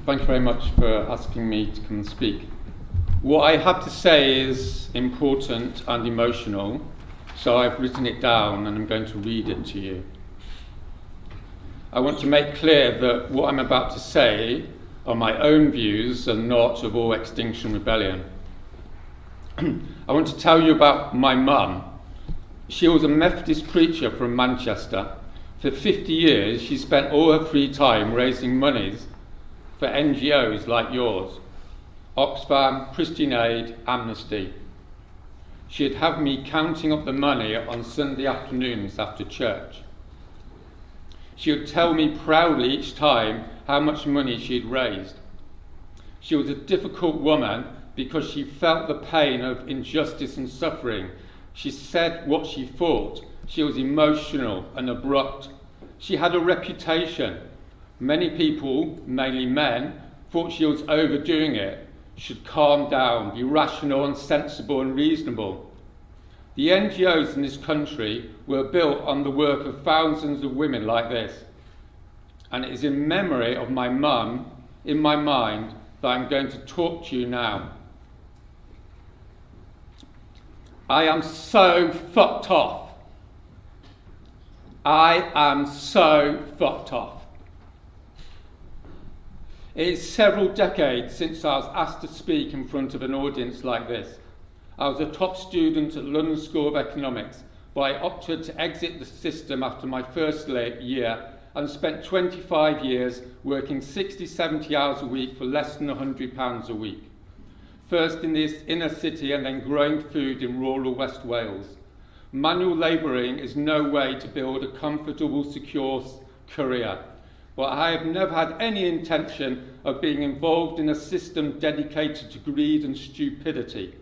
Thank you very much for asking me to come and speak. What I have to say is important and emotional, so I've written it down and I'm going to read it to you. I want to make clear that what I'm about to say are my own views and not of all Extinction rebellion. I want to tell you about my mum. She was a Methodist preacher from Manchester. For 50 years, she spent all her free time raising monies for NGOs like yours, Oxfam, Christian Aid, Amnesty. She'd have me counting up the money on Sunday afternoons after church. She would tell me proudly each time how much money she'd raised. She was a difficult woman because she felt the pain of injustice and suffering. She said what she thought. She was emotional and abrupt. She had a reputation. Many people, mainly men, thought she was overdoing it, should calm down, be rational and sensible and reasonable. The NGOs in this country were built on the work of thousands of women like this. And it is in memory of my mum, in my mind, that I'm going to talk to you now. I am so fucked off. I am so fucked off. It is several decades since I was asked to speak in front of an audience like this. I was a top student at London School of Economics, but I opted to exit the system after my first year and spent 25 years working 60, 70 hours a week for less than £100 a week. First in this inner city and then growing food in rural West Wales. Manual labouring is no way to build a comfortable, secure career. But I have never had any intention of being involved in a system dedicated to greed and stupidity.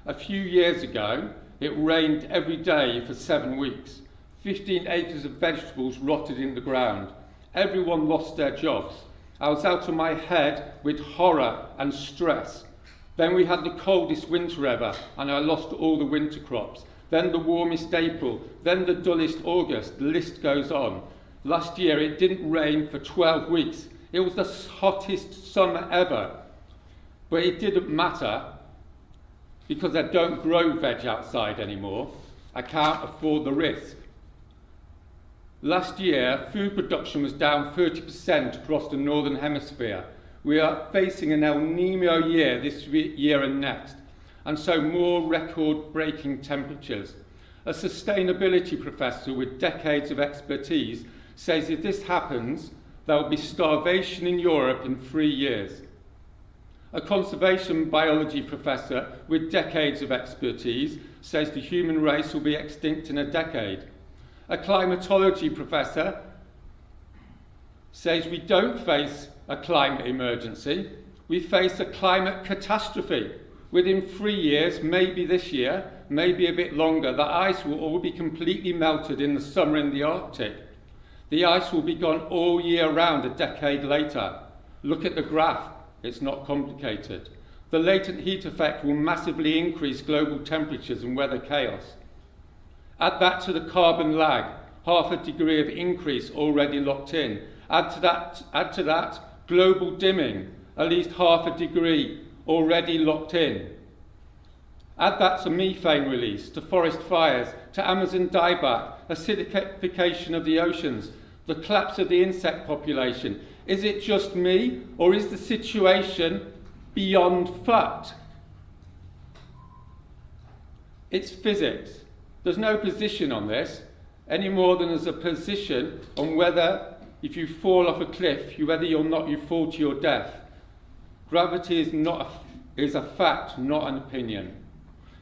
A few years ago, it rained every day for 7 weeks. 15 acres of vegetables rotted in the ground. Everyone lost their jobs. I was out of my head with horror and stress. Then we had the coldest winter ever, and I lost all the winter crops. Then the warmest April, then the dullest August, the list goes on. Last year it didn't rain for 12 weeks. It was the hottest summer ever. But it didn't matter because I don't grow veg outside anymore. I can't afford the risk. Last year, food production was down 30% across the Northern Hemisphere. We are facing an El Niño year this year and next, and so more record-breaking temperatures. A sustainability professor with decades of expertise says if this happens, there will be starvation in Europe in 3 years. A conservation biology professor with decades of expertise says the human race will be extinct in a decade. A climatology professor says we don't face a climate emergency, we face a climate catastrophe. Within 3 years, maybe this year, maybe a bit longer, the ice will all be completely melted in the summer in the Arctic. The ice will be gone all year round a decade later. Look at the graph, it's not complicated. The latent heat effect will massively increase global temperatures and weather chaos. Add that to the carbon lag, half a degree of increase already locked in. Add to that global dimming, at least half a degree already locked in. Add that to methane release, to forest fires, to Amazon dieback, acidification of the oceans, the collapse of the insect population. Is it just me, or is the situation beyond fucked? It's physics. There's no position on this, any more than there's a position on whether, if you fall off a cliff, whether or not you fall to your death. Gravity is a fact, not an opinion.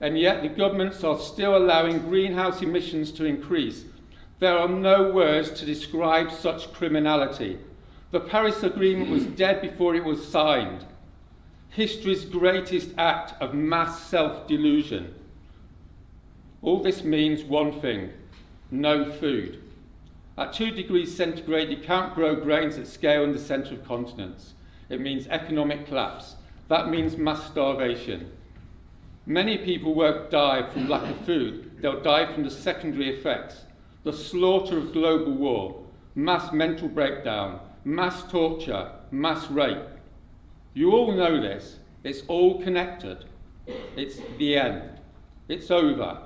And yet the governments are still allowing greenhouse emissions to increase. There are no words to describe such criminality. The Paris Agreement was dead before it was signed. History's greatest act of mass self-delusion. All this means one thing: no food. At 2 degrees centigrade, you can't grow grains at scale in the centre of continents. It means economic collapse. That means mass starvation. Many people won't die from lack of food. They'll die from the secondary effects. The slaughter of global war, mass mental breakdown, mass torture, mass rape. You all know this. It's all connected. It's the end. It's over.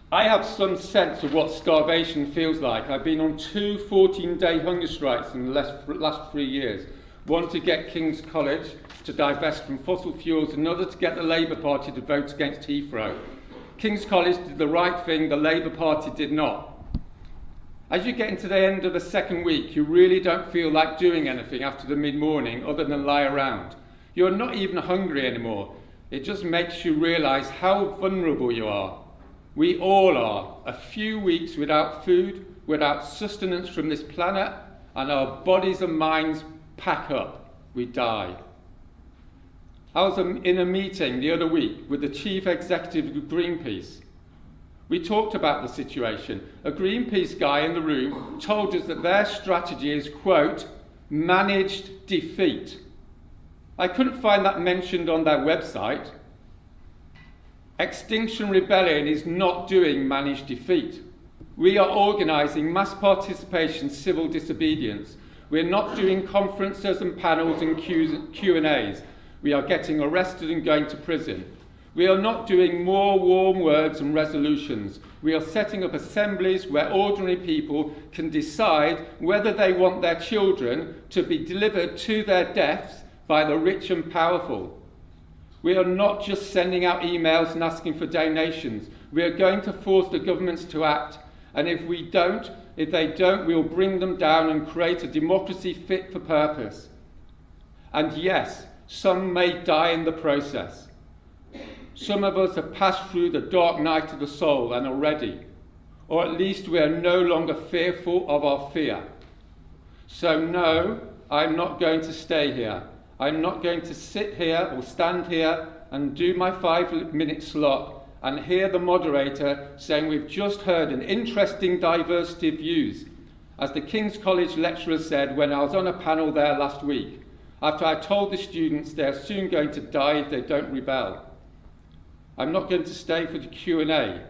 I have some sense of what starvation feels like. I've been on 2 14-day hunger strikes in the last 3 years. One to get King's College to divest from fossil fuels, another to get the Labour Party to vote against Heathrow. King's College did the right thing, the Labour Party did not. As you get into the end of the second week, you really don't feel like doing anything after the mid-morning other than lie around. You're not even hungry anymore. It just makes you realise how vulnerable you are. We all are. A few weeks without food, without sustenance from this planet, and our bodies and minds pack up. We die. I was in a meeting the other week with the chief executive of Greenpeace. We talked about the situation. A Greenpeace guy in the room told us that their strategy is, quote, managed defeat. I couldn't find that mentioned on their website. Extinction Rebellion is not doing managed defeat. We are organising mass participation civil disobedience. We're not doing conferences and panels and Q&As. We are getting arrested and going to prison. We are not doing more warm words and resolutions. We are setting up assemblies where ordinary people can decide whether they want their children to be delivered to their deaths by the rich and powerful. We are not just sending out emails and asking for donations. We are going to force the governments to act. And if they don't, we'll bring them down and create a democracy fit for purpose. And yes, some may die in the process. Some of us have passed through the dark night of the soul and are ready. Or at least we are no longer fearful of our fear. So no, I'm not going to stay here. I'm not going to sit here or stand here and do my 5-minute slot and hear the moderator saying we've just heard an interesting diversity of views, as the King's College lecturer said when I was on a panel there last week, after I told the students they're soon going to die if they don't rebel. I'm not going to stay for the Q&A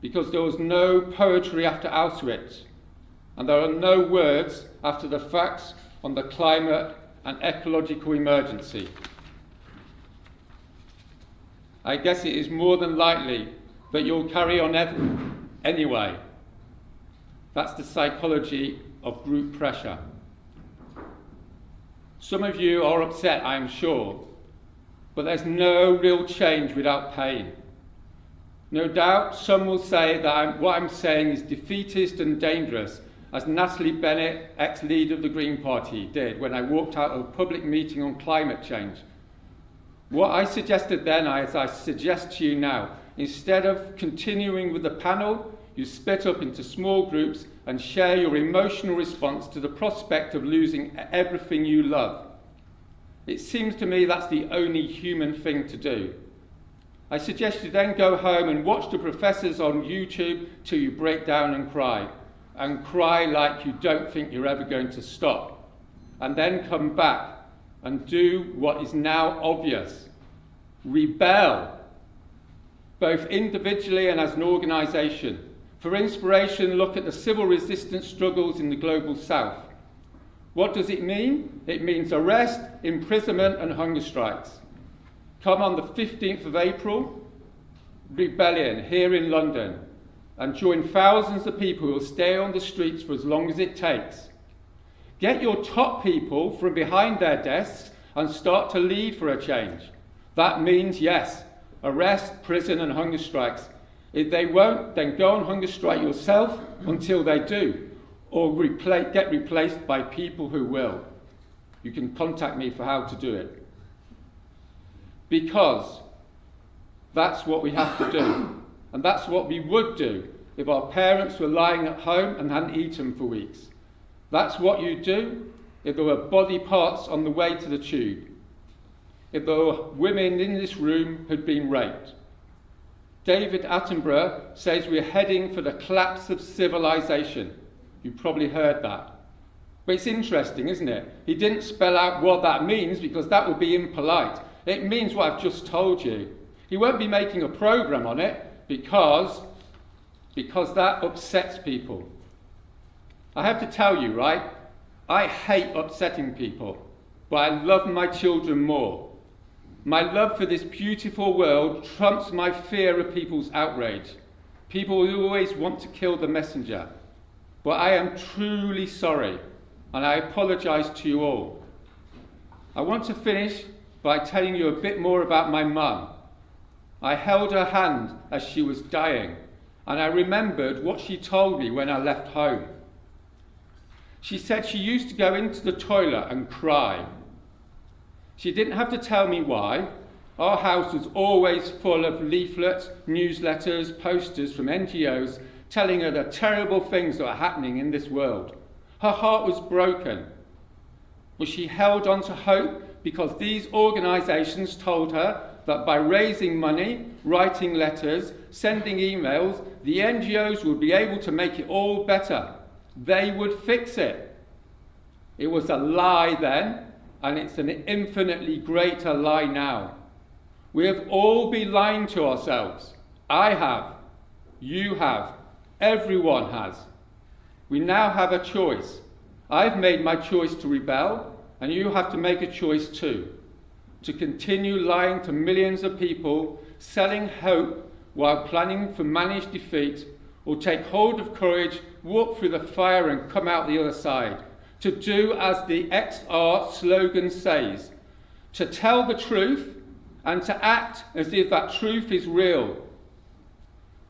because there was no poetry after Auschwitz and there are no words after the facts on the climate and ecological emergency. I guess it is more than likely that you'll carry on anyway. That's the psychology of group pressure. Some of you are upset, I'm sure, but there's no real change without pain. No doubt some will say that what I'm saying is defeatist and dangerous, as Natalie Bennett, ex-leader of the Green Party, did when I walked out of a public meeting on climate change. What I suggested then, as I suggest to you now, instead of continuing with the panel, you split up into small groups and share your emotional response to the prospect of losing everything you love. It seems to me that's the only human thing to do. I suggest you then go home and watch the professors on YouTube till you break down and cry like you don't think you're ever going to stop, and then come back and do what is now obvious. Rebel, both individually and as an organisation. For inspiration, look at the civil resistance struggles in the global south. What does it mean? It means arrest, imprisonment and hunger strikes. Come on the 15th of April, rebellion here in London, and join thousands of people who will stay on the streets for as long as it takes. Get your top people from behind their desks and start to lead for a change. That means, yes, arrest, prison and hunger strikes. If they won't, then go on hunger strike yourself until they do, or get replaced by people who will. You can contact me for how to do it. Because that's what we have to do. And that's what we would do if our parents were lying at home and hadn't eaten for weeks. That's what you do if there were body parts on the way to the tube. If there were women in this room who'd been raped. David Attenborough says we're heading for the collapse of civilization. You've probably heard that. But it's interesting, isn't it? He didn't spell out what that means because that would be impolite. It means what I've just told you. He won't be making a programme on it because that upsets people. I have to tell you, right, I hate upsetting people, but I love my children more. My love for this beautiful world trumps my fear of people's outrage, people who always want to kill the messenger. But I am truly sorry, and I apologise to you all. I want to finish by telling you a bit more about my mum. I held her hand as she was dying, and I remembered what she told me when I left home. She said she used to go into the toilet and cry. She didn't have to tell me why. Our house was always full of leaflets, newsletters, posters from NGOs telling her the terrible things that are happening in this world. Her heart was broken, but she held on to hope because these organisations told her that by raising money, writing letters, sending emails, the NGOs would be able to make it all better. They would fix it. It was a lie then, and it's an infinitely greater lie now. We have all been lying to ourselves. I have. You have. Everyone has. We now have a choice. I've made my choice to rebel, and you have to make a choice too. To continue lying to millions of people, selling hope while planning for managed defeat, or take hold of courage, walk through the fire and come out the other side. To do as the XR slogan says, to tell the truth and to act as if that truth is real.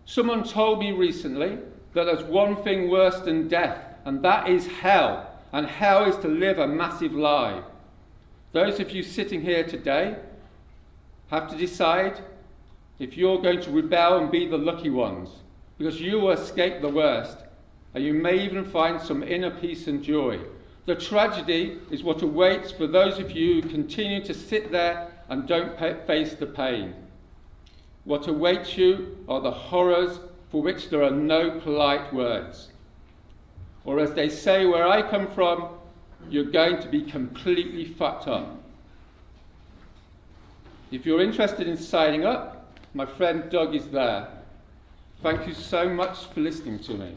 Someone told me recently that there's one thing worse than death, and that is hell, and hell is to live a massive lie. Those of you sitting here today have to decide if you're going to rebel and be the lucky ones, because you will escape the worst, and you may even find some inner peace and joy. The tragedy is what awaits for those of you who continue to sit there and don't face the pain. What awaits you are the horrors for which there are no polite words. Or as they say where I come from, you're going to be completely fucked up. If you're interested in signing up, my friend Doug is there. Thank you so much for listening to me.